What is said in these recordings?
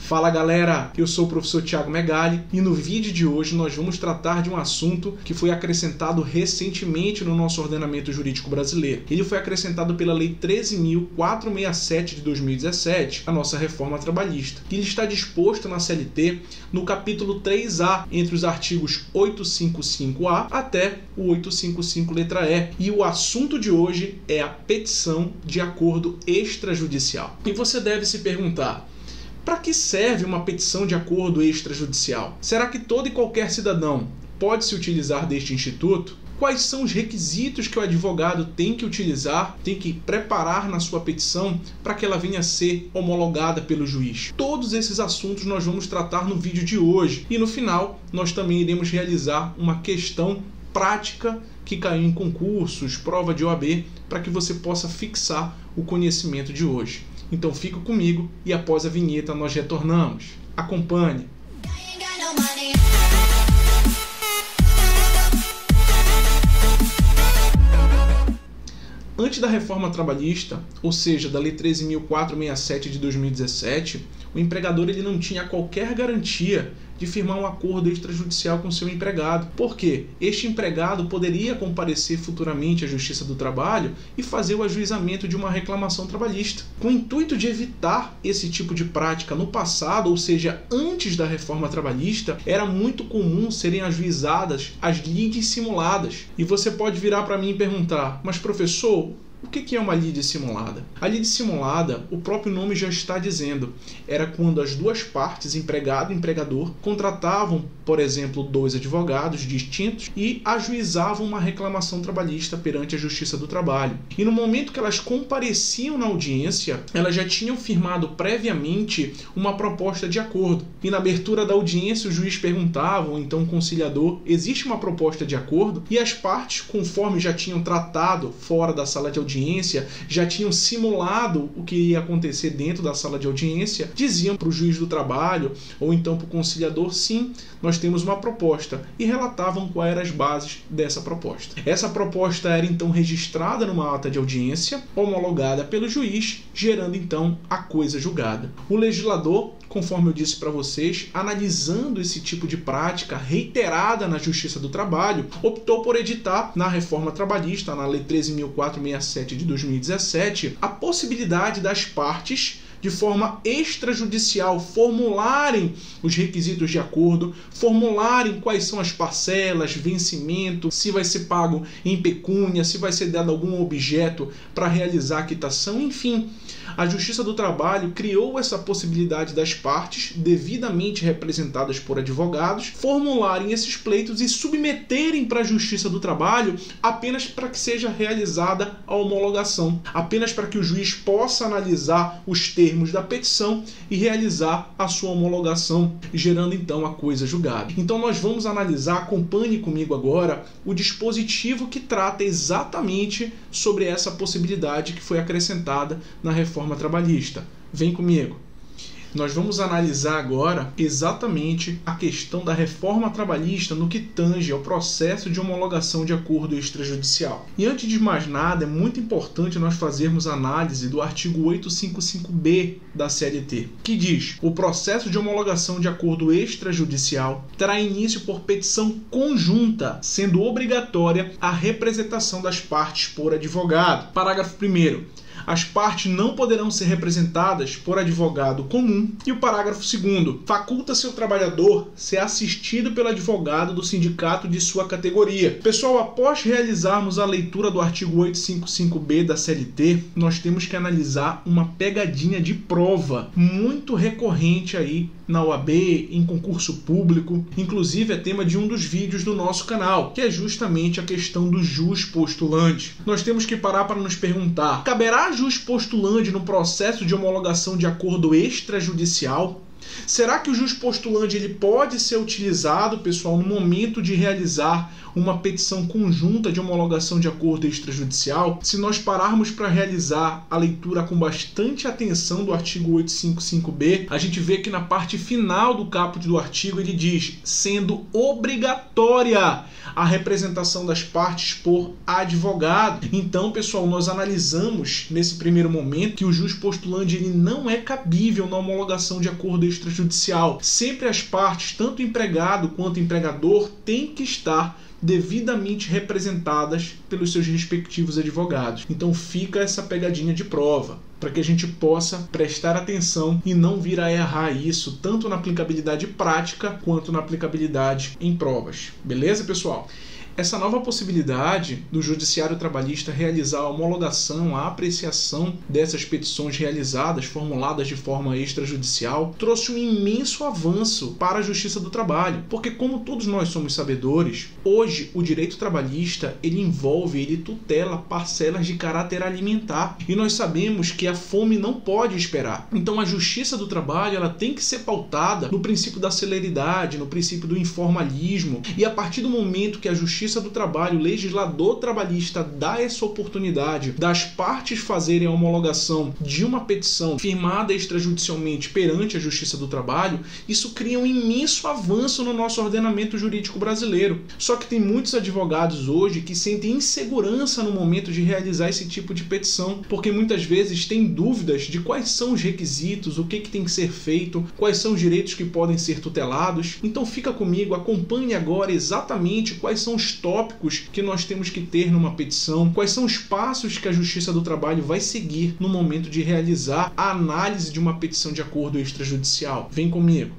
Fala galera, eu sou o professor Thiago Megali e no vídeo de hoje nós vamos tratar de um assunto que foi acrescentado recentemente no nosso ordenamento jurídico brasileiro. Ele foi acrescentado pela Lei 13.467 de 2017, a nossa reforma trabalhista. Ele está disposto na CLT no capítulo 3A, entre os artigos 855A até o 855 letra E. E o assunto de hoje é a petição de acordo extrajudicial. E você deve se perguntar: para que serve uma petição de acordo extrajudicial? Será que todo e qualquer cidadão pode se utilizar deste instituto? Quais são os requisitos que o advogado tem que utilizar, tem que preparar na sua petição para que ela venha a ser homologada pelo juiz? Todos esses assuntos nós vamos tratar no vídeo de hoje. E no final, nós também iremos realizar uma questão prática que caiu em concursos, prova de OAB, para que você possa fixar o conhecimento de hoje. Então fica comigo e após a vinheta nós retornamos. Acompanhe! Antes da reforma trabalhista, ou seja, da Lei 13.467 de 2017, o empregador ele não tinha qualquer garantia de firmar um acordo extrajudicial com seu empregado. Por quê? Este empregado poderia comparecer futuramente à Justiça do Trabalho e fazer o ajuizamento de uma reclamação trabalhista. Com o intuito de evitar esse tipo de prática no passado, ou seja, antes da reforma trabalhista, era muito comum serem ajuizadas as lides simuladas. E você pode virar para mim e perguntar: mas professor, o que é uma lide simulada? A lide simulada, o próprio nome já está dizendo, era quando as duas partes, empregado e empregador, contratavam, por exemplo, dois advogados distintos e ajuizavam uma reclamação trabalhista perante a Justiça do Trabalho. E no momento que elas compareciam na audiência, elas já tinham firmado previamente uma proposta de acordo. E na abertura da audiência, o juiz perguntava, ou então o conciliador: existe uma proposta de acordo? E as partes, conforme já tinham tratado fora da sala de audiência, já tinham simulado o que ia acontecer dentro da sala de audiência, diziam para o juiz do trabalho ou então para o conciliador: sim, nós temos uma proposta, e relatavam quais eram as bases dessa proposta. Essa proposta era então registrada numa ata de audiência, homologada pelo juiz, gerando então a coisa julgada. O legislador, conforme eu disse para vocês, analisando esse tipo de prática reiterada na Justiça do Trabalho, optou por editar na reforma trabalhista, na Lei 13.467 de 2017, a possibilidade das partes, de forma extrajudicial, formularem os requisitos de acordo, formularem quais são as parcelas, vencimento, se vai ser pago em pecúnia, se vai ser dado algum objeto para realizar a quitação, enfim. A Justiça do Trabalho criou essa possibilidade das partes, devidamente representadas por advogados, formularem esses pleitos e submeterem para a Justiça do Trabalho apenas para que seja realizada a homologação, apenas para que o juiz possa analisar os termos da petição e realizar a sua homologação, gerando então a coisa julgada. Então nós vamos analisar, acompanhe comigo agora, o dispositivo que trata exatamente sobre essa possibilidade que foi acrescentada na reforma trabalhista. Vem comigo. Nós vamos analisar agora exatamente a questão da reforma trabalhista no que tange ao processo de homologação de acordo extrajudicial. E antes de mais nada, é muito importante nós fazermos análise do artigo 855B da CLT, que diz: o processo de homologação de acordo extrajudicial terá início por petição conjunta, sendo obrigatória a representação das partes por advogado. Parágrafo 1º. As partes não poderão ser representadas por advogado comum. E o parágrafo 2º. Faculta-se ao trabalhador ser assistido pelo advogado do sindicato de sua categoria. Pessoal, após realizarmos a leitura do artigo 855B da CLT, nós temos que analisar uma pegadinha de prova muito recorrente aí na OAB, em concurso público, inclusive é tema de um dos vídeos do nosso canal, que é justamente a questão do jus postulante. Nós temos que parar para nos perguntar: caberá jus postulante no processo de homologação de acordo extrajudicial? Será que o jus postulante ele pode ser utilizado, pessoal, no momento de realizar uma petição conjunta de homologação de acordo extrajudicial? Se nós pararmos para realizar a leitura com bastante atenção do artigo 855B, a gente vê que na parte final do caput do artigo ele diz: sendo obrigatória a representação das partes por advogado. Então, pessoal, nós analisamos nesse primeiro momento que o jus postulante ele não é cabível na homologação de acordo extrajudicial. Sempre as partes, tanto empregado quanto empregador, têm que estar devidamente representadas pelos seus respectivos advogados. Então fica essa pegadinha de prova, para que a gente possa prestar atenção e não vir a errar isso, tanto na aplicabilidade prática quanto na aplicabilidade em provas. Beleza, pessoal? Essa nova possibilidade do Judiciário Trabalhista realizar a homologação, a apreciação dessas petições realizadas, formuladas de forma extrajudicial, trouxe um imenso avanço para a Justiça do Trabalho, porque como todos nós somos sabedores, hoje o direito trabalhista ele tutela parcelas de caráter alimentar, e nós sabemos que a fome não pode esperar. Então a Justiça do Trabalho ela tem que ser pautada no princípio da celeridade, no princípio do informalismo, e a partir do momento que a Justiça do Trabalho, o legislador trabalhista dá essa oportunidade das partes fazerem a homologação de uma petição firmada extrajudicialmente perante a Justiça do Trabalho, isso cria um imenso avanço no nosso ordenamento jurídico brasileiro. Só que tem muitos advogados hoje que sentem insegurança no momento de realizar esse tipo de petição, porque muitas vezes têm dúvidas de quais são os requisitos, o que tem que ser feito, quais são os direitos que podem ser tutelados. Então fica comigo, acompanhe agora exatamente quais são os tópicos que nós temos que ter numa petição, quais são os passos que a Justiça do Trabalho vai seguir no momento de realizar a análise de uma petição de acordo extrajudicial. Vem comigo.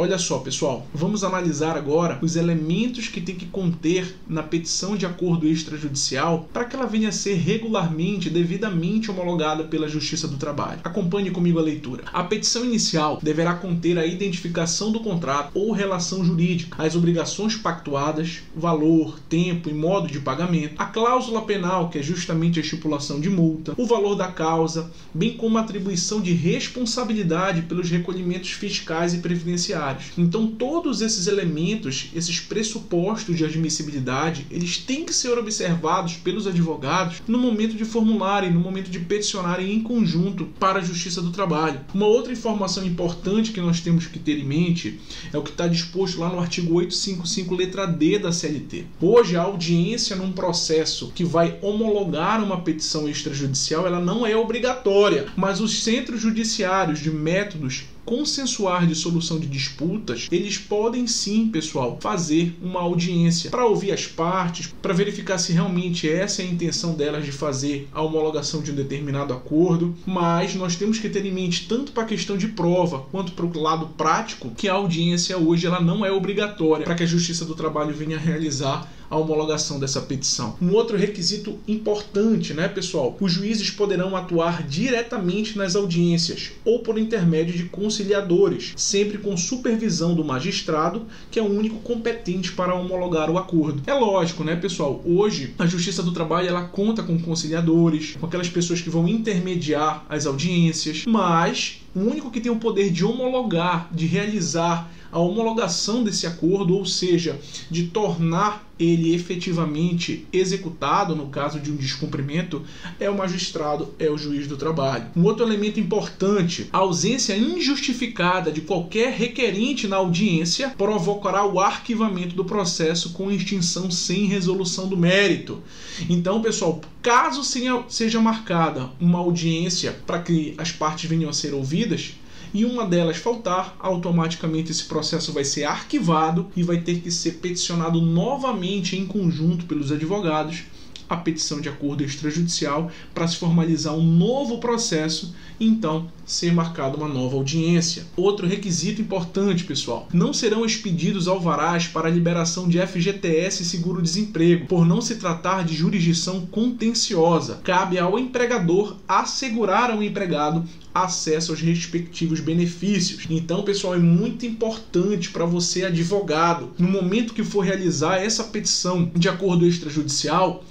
Olha só, pessoal, vamos analisar agora os elementos que tem que conter na petição de acordo extrajudicial para que ela venha a ser regularmente, devidamente homologada pela Justiça do Trabalho. Acompanhe comigo a leitura. A petição inicial deverá conter a identificação do contrato ou relação jurídica, as obrigações pactuadas, valor, tempo e modo de pagamento, a cláusula penal, que é justamente a estipulação de multa, o valor da causa, bem como a atribuição de responsabilidade pelos recolhimentos fiscais e previdenciários. Então todos esses elementos, esses pressupostos de admissibilidade, eles têm que ser observados pelos advogados no momento de formularem, no momento de peticionarem em conjunto para a Justiça do Trabalho. Uma outra informação importante que nós temos que ter em mente é o que está disposto lá no artigo 855, letra D da CLT. Hoje a audiência num processo que vai homologar uma petição extrajudicial, ela não é obrigatória, mas os centros judiciários de métodos consensuar de solução de disputas, eles podem sim, pessoal, fazer uma audiência para ouvir as partes, para verificar se realmente essa é a intenção delas de fazer a homologação de um determinado acordo, mas nós temos que ter em mente, tanto para a questão de prova quanto para o lado prático, que a audiência hoje ela não é obrigatória para que a Justiça do Trabalho venha a realizar a homologação dessa petição. Um outro requisito importante, né, pessoal? Os juízes poderão atuar diretamente nas audiências ou por intermédio de conciliadores, sempre com supervisão do magistrado, que é o único competente para homologar o acordo. É lógico, né, pessoal? Hoje, a Justiça do Trabalho ela conta com conciliadores, com aquelas pessoas que vão intermediar as audiências, mas o único que tem o poder de homologar, de realizar a homologação desse acordo, ou seja, de tornar ele efetivamente executado no caso de um descumprimento, é o magistrado, é o juiz do trabalho. Um outro elemento importante, a ausência injustificada de qualquer requerente na audiência provocará o arquivamento do processo com extinção sem resolução do mérito. Então, pessoal, caso seja marcada uma audiência para que as partes venham a ser ouvidas, e uma delas faltar, automaticamente esse processo vai ser arquivado e vai ter que ser peticionado novamente em conjunto pelos advogados a petição de acordo extrajudicial para se formalizar um novo processo e então ser marcada uma nova audiência. Outro requisito importante, pessoal, não serão expedidos alvarás para a liberação de FGTS e seguro-desemprego, por não se tratar de jurisdição contenciosa. Cabe ao empregador assegurar ao empregado acesso aos respectivos benefícios. Então, pessoal, é muito importante para você, advogado, no momento que for realizar essa petição de acordo extrajudicial,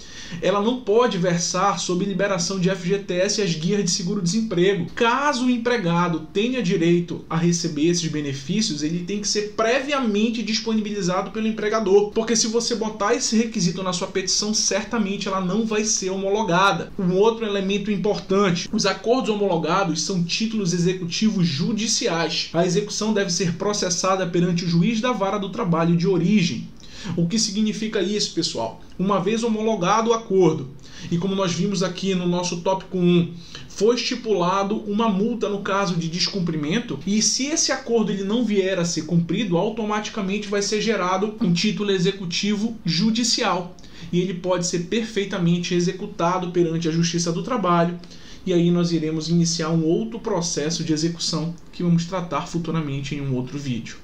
ela não pode versar sobre liberação de FGTS e as guias de seguro-desemprego. Caso o empregado tenha direito a receber esses benefícios, ele tem que ser previamente disponibilizado pelo empregador, porque se você botar esse requisito na sua petição, certamente ela não vai ser homologada. Um outro elemento importante, os acordos homologados são títulos executivos judiciais. A execução deve ser processada perante o juiz da vara do trabalho de origem. O que significa isso, pessoal? Uma vez homologado o acordo, e como nós vimos aqui no nosso tópico 1, foi estipulado uma multa no caso de descumprimento, e se esse acordo ele não vier a ser cumprido, automaticamente vai ser gerado um título executivo judicial, e ele pode ser perfeitamente executado perante a Justiça do Trabalho, e aí nós iremos iniciar um outro processo de execução que vamos tratar futuramente em um outro vídeo.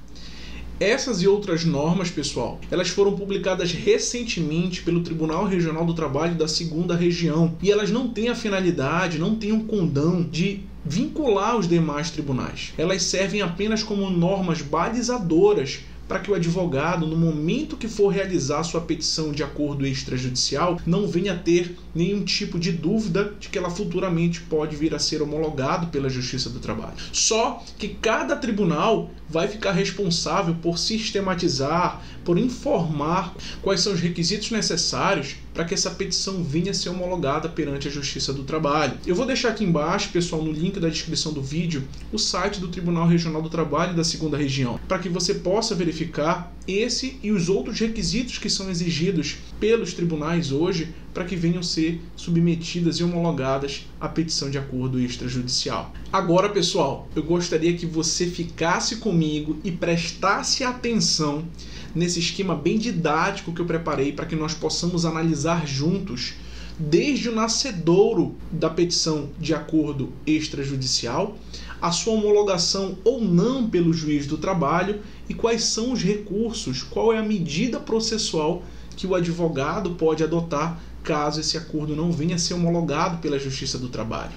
Essas e outras normas, pessoal, elas foram publicadas recentemente pelo Tribunal Regional do Trabalho da 2ª Região, e elas não têm a finalidade, não têm um condão de vincular os demais tribunais. Elas servem apenas como normas balizadoras para que o advogado, no momento que for realizar sua petição de acordo extrajudicial, não venha a ter nenhum tipo de dúvida de que ela futuramente pode vir a ser homologado pela Justiça do Trabalho. Só que cada tribunal vai ficar responsável por sistematizar, por informar quais são os requisitos necessários para que essa petição venha a ser homologada perante a Justiça do Trabalho. Eu vou deixar aqui embaixo, pessoal, no link da descrição do vídeo, o site do Tribunal Regional do Trabalho da 2ª Região, para que você possa verificar esse e os outros requisitos que são exigidos pelos tribunais hoje para que venham ser submetidas e homologadas à petição de acordo extrajudicial. Agora, pessoal, eu gostaria que você ficasse comigo e prestasse atenção nesse esquema bem didático que eu preparei para que nós possamos analisar juntos desde o nascedouro da petição de acordo extrajudicial, a sua homologação ou não pelo juiz do trabalho e quais são os recursos, qual é a medida processual que o advogado pode adotar caso esse acordo não venha a ser homologado pela Justiça do Trabalho.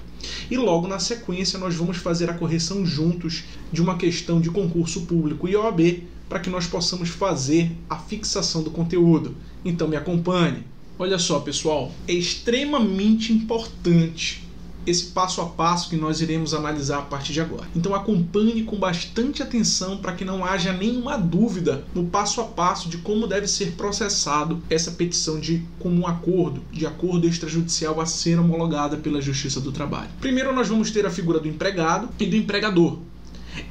E logo na sequência nós vamos fazer a correção juntos de uma questão de concurso público e OAB para que nós possamos fazer a fixação do conteúdo. Então me acompanhe. Olha só, pessoal, é extremamente importante esse passo a passo que nós iremos analisar a partir de agora. Então acompanhe com bastante atenção para que não haja nenhuma dúvida no passo a passo de como deve ser processado essa petição de comum acordo, de acordo extrajudicial a ser homologada pela Justiça do Trabalho. Primeiro nós vamos ter a figura do empregado e do empregador.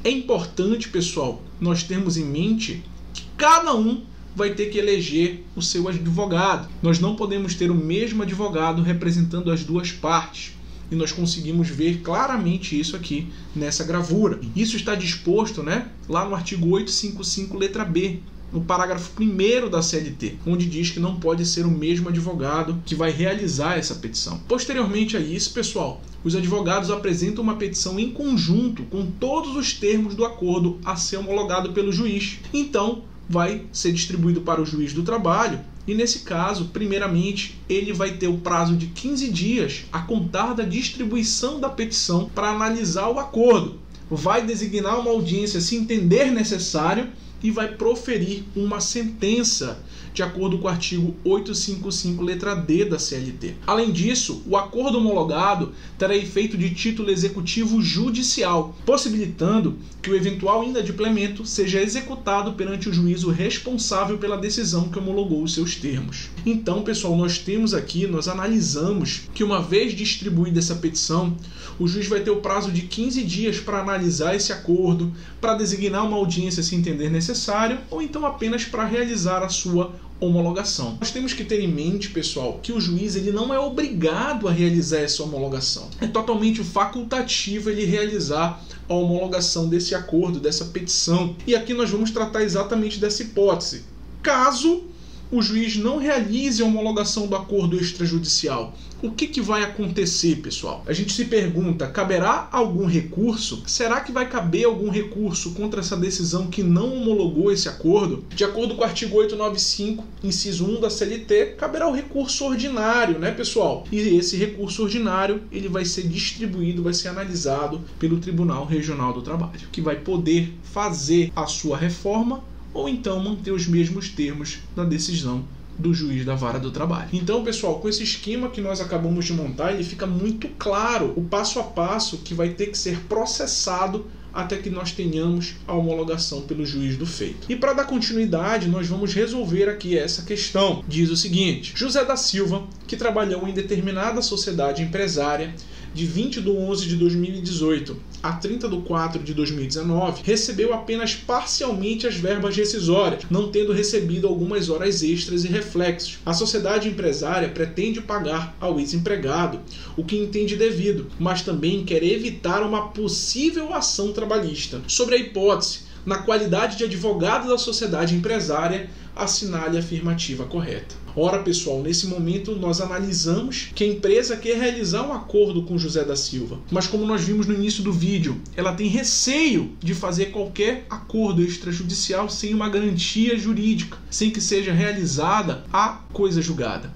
É importante, pessoal, nós termos em mente que cada um vai ter que eleger o seu advogado. Nós não podemos ter o mesmo advogado representando as duas partes. E nós conseguimos ver claramente isso aqui nessa gravura. Isso está disposto, lá no artigo 855, letra B, no parágrafo 1º da CLT, onde diz que não pode ser o mesmo advogado que vai realizar essa petição. Posteriormente a isso, pessoal, os advogados apresentam uma petição em conjunto com todos os termos do acordo a ser homologado pelo juiz. Então, vai ser distribuído para o juiz do trabalho e, nesse caso, primeiramente, ele vai ter o prazo de 15 dias a contar da distribuição da petição para analisar o acordo. Vai designar uma audiência se entender necessário e vai proferir uma sentença de acordo com o artigo 855, letra D da CLT. Além disso, o acordo homologado terá efeito de título executivo judicial, possibilitando que o eventual inadimplemento seja executado perante o juízo responsável pela decisão que homologou os seus termos. Então, pessoal, nós analisamos que uma vez distribuída essa petição, o juiz vai ter o prazo de 15 dias para analisar esse acordo, para designar uma audiência se entender necessário, ou então apenas para realizar a sua homologação. Nós temos que ter em mente, pessoal, que o juiz ele não é obrigado a realizar essa homologação. É totalmente facultativo ele realizar a homologação desse acordo, dessa petição. E aqui nós vamos tratar exatamente dessa hipótese. Caso o juiz não realize a homologação do acordo extrajudicial, o que vai acontecer, pessoal? A gente se pergunta, caberá algum recurso? Será que vai caber algum recurso contra essa decisão que não homologou esse acordo? De acordo com o artigo 895, inciso 1 da CLT, caberá o recurso ordinário, pessoal? E esse recurso ordinário, ele vai ser distribuído, vai ser analisado pelo Tribunal Regional do Trabalho, que vai poder fazer a sua reforma ou então manter os mesmos termos da decisão do juiz da vara do trabalho. Então, pessoal, com esse esquema que nós acabamos de montar, ele fica muito claro o passo a passo que vai ter que ser processado até que nós tenhamos a homologação pelo juiz do feito. E para dar continuidade, nós vamos resolver aqui essa questão. Diz o seguinte: José da Silva, que trabalhou em determinada sociedade empresária, de 20/11/2018 a 30/4/2019, recebeu apenas parcialmente as verbas rescisórias, não tendo recebido algumas horas extras e reflexos. A sociedade empresária pretende pagar ao ex-empregado o que entende devido, mas também quer evitar uma possível ação trabalhista. Sobre a hipótese, na qualidade de advogado da sociedade empresária, assinale a afirmativa correta. Ora, pessoal, nesse momento nós analisamos que a empresa quer realizar um acordo com José da Silva, mas como nós vimos no início do vídeo, ela tem receio de fazer qualquer acordo extrajudicial sem uma garantia jurídica, sem que seja realizada a coisa julgada.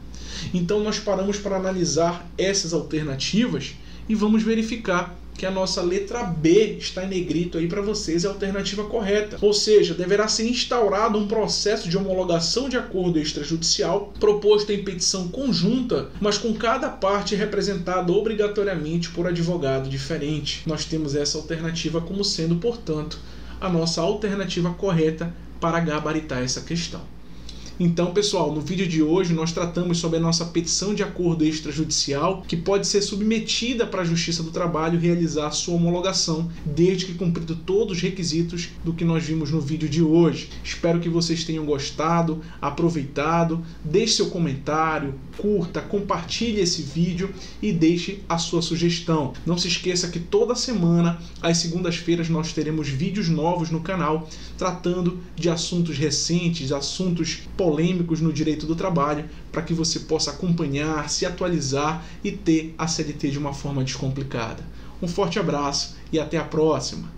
Então nós paramos para analisar essas alternativas e vamos verificar que a nossa letra B está em negrito aí para vocês, é a alternativa correta. Ou seja, deverá ser instaurado um processo de homologação de acordo extrajudicial proposto em petição conjunta, mas com cada parte representada obrigatoriamente por advogado diferente. Nós temos essa alternativa como sendo, portanto, a nossa alternativa correta para gabaritar essa questão. Então, pessoal, no vídeo de hoje nós tratamos sobre a nossa petição de acordo extrajudicial, que pode ser submetida para a Justiça do Trabalho realizar sua homologação, desde que cumprido todos os requisitos do que nós vimos no vídeo de hoje. Espero que vocês tenham gostado, aproveitado, deixe seu comentário, curta, compartilhe esse vídeo e deixe a sua sugestão. Não se esqueça que toda semana, às segundas-feiras, nós teremos vídeos novos no canal, tratando de assuntos recentes, assuntos polêmicos no direito do trabalho, para que você possa acompanhar, se atualizar e ter a CLT de uma forma descomplicada. Um forte abraço e até a próxima!